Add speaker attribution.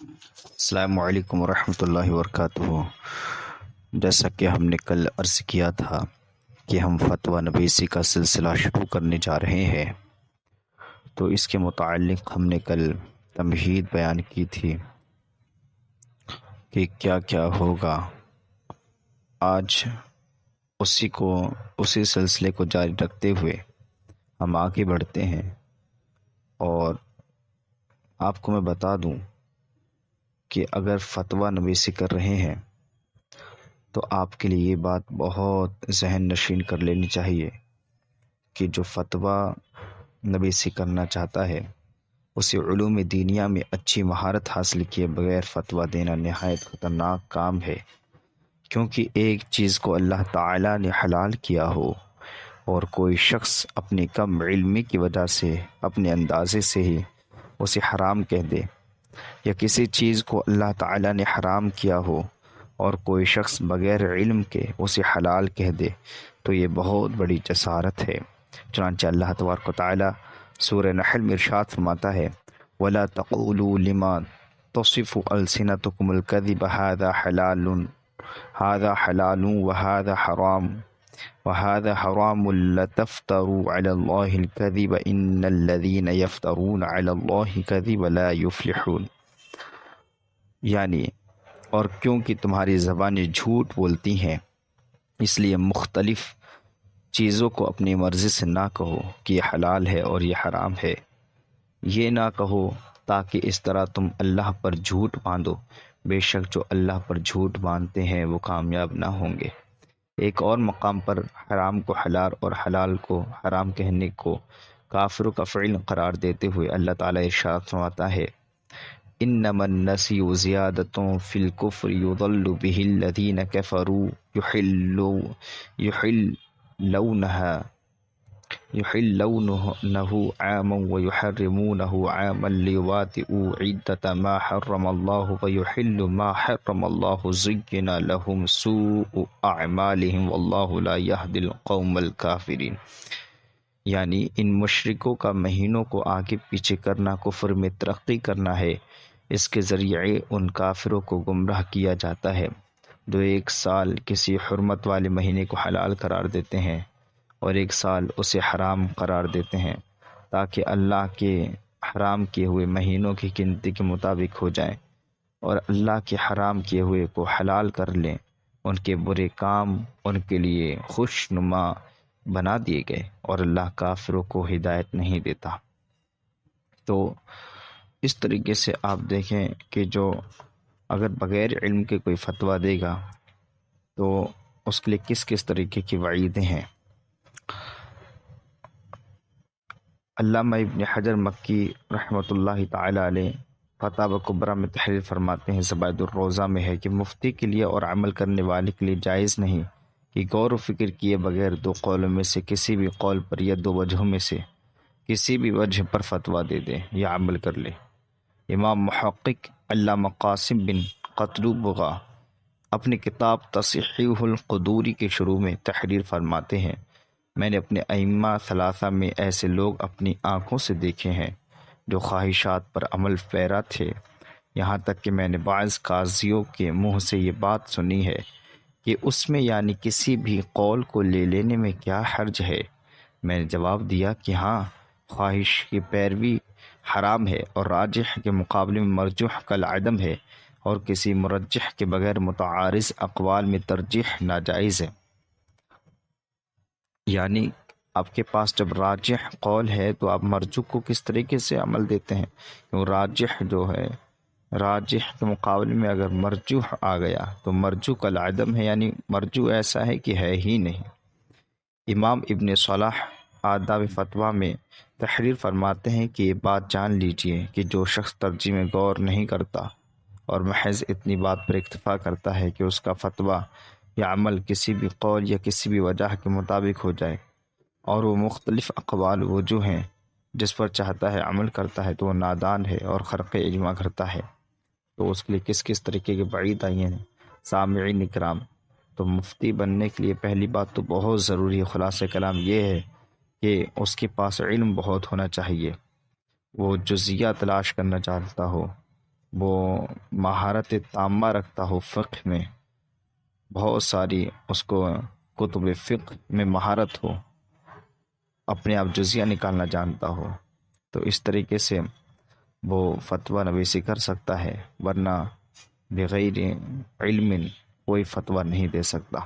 Speaker 1: السلام علیکم ورحمۃ اللہ وبرکاتہ۔ جیسا کہ ہم نے کل عرض کیا تھا کہ ہم فتویٰ نویسی کا سلسلہ شروع کرنے جا رہے ہیں، تو اس کے متعلق ہم نے کل تمہید بیان کی تھی کہ کیا کیا ہوگا۔ آج اسی سلسلے کو جاری رکھتے ہوئے ہم آگے بڑھتے ہیں، اور آپ کو میں بتا دوں کہ اگر فتویٰ نویسی کر رہے ہیں تو آپ کے لیے یہ بات بہت ذہن نشین کر لینی چاہیے کہ جو فتویٰ نویسی کرنا چاہتا ہے اسے علوم دینیہ میں اچھی مہارت حاصل کیے بغیر فتویٰ دینا نہایت خطرناک کام ہے، کیونکہ ایک چیز کو اللہ تعالیٰ نے حلال کیا ہو اور کوئی شخص اپنی کم علمی کی وجہ سے اپنے اندازے سے ہی اسے حرام کہہ دے، یا کسی چیز کو اللہ تعالیٰ نے حرام کیا ہو اور کوئی شخص بغیر علم کے اسے حلال کہہ دے، تو یہ بہت بڑی جسارت ہے۔ چنانچہ اللہ تبارک و تعالیٰ سورہ نحل میں ارشاد فرماتا ہے وَلَا تَقُولُوا لِمَا تَصِفُ أَلْسِنَتُكُمُ الْكَذِبَ هَذَا حَلَالٌ وَهَذَا حَرَامٌ لَتَفْتَرُوا عَلَى اللَّهِ الْكَذِبَ إِنَّ الَّذِينَ يَفْتَرُونَ عَلَى اللَّهِ الْكَذِبَ لَا يُفْلِحُونَ، یعنی اور کیونکہ تمہاری زبانیں جھوٹ بولتی ہیں اس لیے مختلف چیزوں کو اپنی مرضی سے نہ کہو کہ یہ حلال ہے اور یہ حرام ہے، یہ نہ کہو تاکہ اس طرح تم اللہ پر جھوٹ باندھو، بے شک جو اللہ پر جھوٹ باندھتے ہیں وہ کامیاب نہ ہوں گے۔ ایک اور مقام پر حرام کو حلال اور حلال کو حرام کہنے کو کافروں کا فعل قرار دیتے ہوئے اللہ تعالیٰ ارشاد فرماتا ہے انما النسیء زیادۃ فی الکفر یضل بہ الذین کفروا یحلونہ عاما ویحرمونہ عاما لیواطئوا عدۃ ما حرم اللہ ویحلوا ما حرم اللہ زین لہم سوء اعمالہم واللہ لا یہدی القوم الکافرین، یعنی ان مشرکوں کا مہینوں کو آگے پیچھے کرنا کفر میں ترقی کرنا ہے، اس کے ذریعے ان کافروں کو گمراہ کیا جاتا ہے جو ایک سال کسی حرمت والے مہینے کو حلال قرار دیتے ہیں اور ایک سال اسے حرام قرار دیتے ہیں تاکہ اللہ کے حرام کیے ہوئے مہینوں کی گنتی کے مطابق ہو جائیں اور اللہ کے حرام کیے ہوئے کو حلال کر لیں۔ ان کے برے کام ان کے لیے خوش نما بنا دیے گئے اور اللہ کافروں کو ہدایت نہیں دیتا۔ تو اس طریقے سے آپ دیکھیں کہ جو اگر بغیر علم کے کوئی فتویٰ دے گا تو اس کے لیے کس کس طریقے کی وعیدیں ہیں۔ علامہ ابن حجر مکی رحمۃ اللہ تعالی علیہ فتاوی کبریٰ میں تحریر فرماتے ہیں، زبائد الروضہ میں ہے کہ مفتی کے لیے اور عمل کرنے والے کے لیے جائز نہیں کہ غور و فکر کیے بغیر دو قولوں میں سے کسی بھی قول پر یا دو وجہوں میں سے کسی بھی وجہ پر فتویٰ دے دے یا عمل کر لے۔ امام محقق علامہ قاسم بن قطلبغہ اپنی کتاب تصحیح القدوری کے شروع میں تحریر فرماتے ہیں میں نے اپنے ائمہ ثلاثہ میں ایسے لوگ اپنی آنکھوں سے دیکھے ہیں جو خواہشات پر عمل پیرا تھے، یہاں تک کہ میں نے بعض قاضیوں کے منہ سے یہ بات سنی ہے کہ اس میں یعنی کسی بھی قول کو لے لینے میں کیا حرج ہے۔ میں نے جواب دیا کہ ہاں، خواہش کی پیروی حرام ہے اور راجح کے مقابلے میں مرجوح کالعدم ہے، اور کسی مرجح کے بغیر متعارض اقوال میں ترجیح ناجائز ہے۔ یعنی آپ کے پاس جب راجح قول ہے تو آپ مرجوح کو کس طریقے سے عمل دیتے ہیں، کہ راجح جو ہے راجح کے مقابلے میں اگر مرجوح آ گیا تو مرجوح کالعدم ہے، یعنی مرجوح ایسا ہے کہ ہے ہی نہیں۔ امام ابن صلاح آداب فتویٰ میں تحریر فرماتے ہیں کہ یہ بات جان لیجئے کہ جو شخص ترجیح میں غور نہیں کرتا اور محض اتنی بات پر اکتفا کرتا ہے کہ اس کا فتویٰ یا عمل کسی بھی قول یا کسی بھی وجہ کے مطابق ہو جائے اور وہ مختلف اقوال وجوہ ہیں جس پر چاہتا ہے عمل کرتا ہے، تو وہ نادان ہے اور خرق اجماع کرتا ہے۔ تو اس کے لیے کس کس طریقے کے بعید آئی ہیں سامعین اکرام۔ تو مفتی بننے کے لیے پہلی بات تو بہت ضروری ہے، خلاصہ کلام یہ ہے کہ اس کے پاس علم بہت ہونا چاہیے، وہ جزیہ تلاش کرنا چاہتا ہو وہ مہارت تامہ رکھتا ہو فقہ میں، بہت ساری اس کو کتب فقہ میں مہارت ہو، اپنے آپ جزیہ نکالنا جانتا ہو، تو اس طریقے سے وہ فتویٰ نویسی کر سکتا ہے، ورنہ بغیر علم کوئی فتویٰ نہیں دے سکتا۔